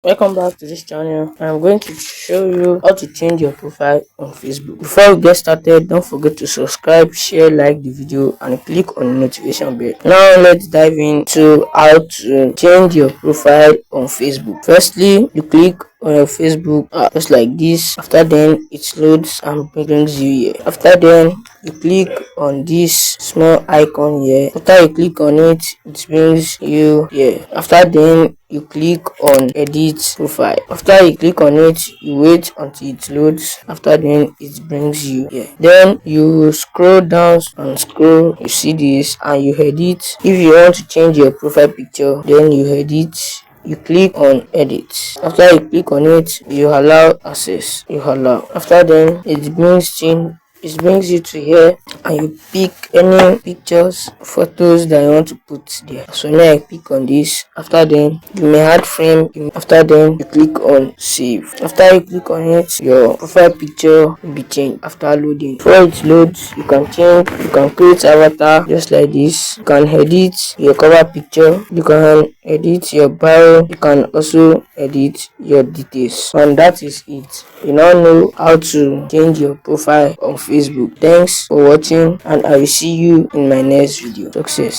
Welcome back to this channel. I'm going to show you how to change your profile on Facebook. Before we get started, don't forget to subscribe, share, like the video and click on the notification bell. Now let's dive into how to change your profile on Facebook. Firstly, you click on your Facebook just like this. After then it loads and brings you here. After then you click on this small icon here. After you click on it, it brings you here. After then you click on edit profile. After you click on it, you wait until it loads. After then it brings you here. Then you scroll down and scroll, you see this and you edit. If you want to change your profile picture, then you edit, you click on edit. After you click on it, you allow access, you allow. After then it brings you to here and you pick any pictures, photos that you want to put there. So now I click on this. After then you may add frame. After then you click on save. After you click on it, your profile picture will be changed after loading. Before it loads, you can create avatar just like this. You can edit your cover picture, you can edit your bio, you can also edit your details, and that is it. You now know how to change your profile on Facebook. Thanks for watching and I will see you in my next video. Success.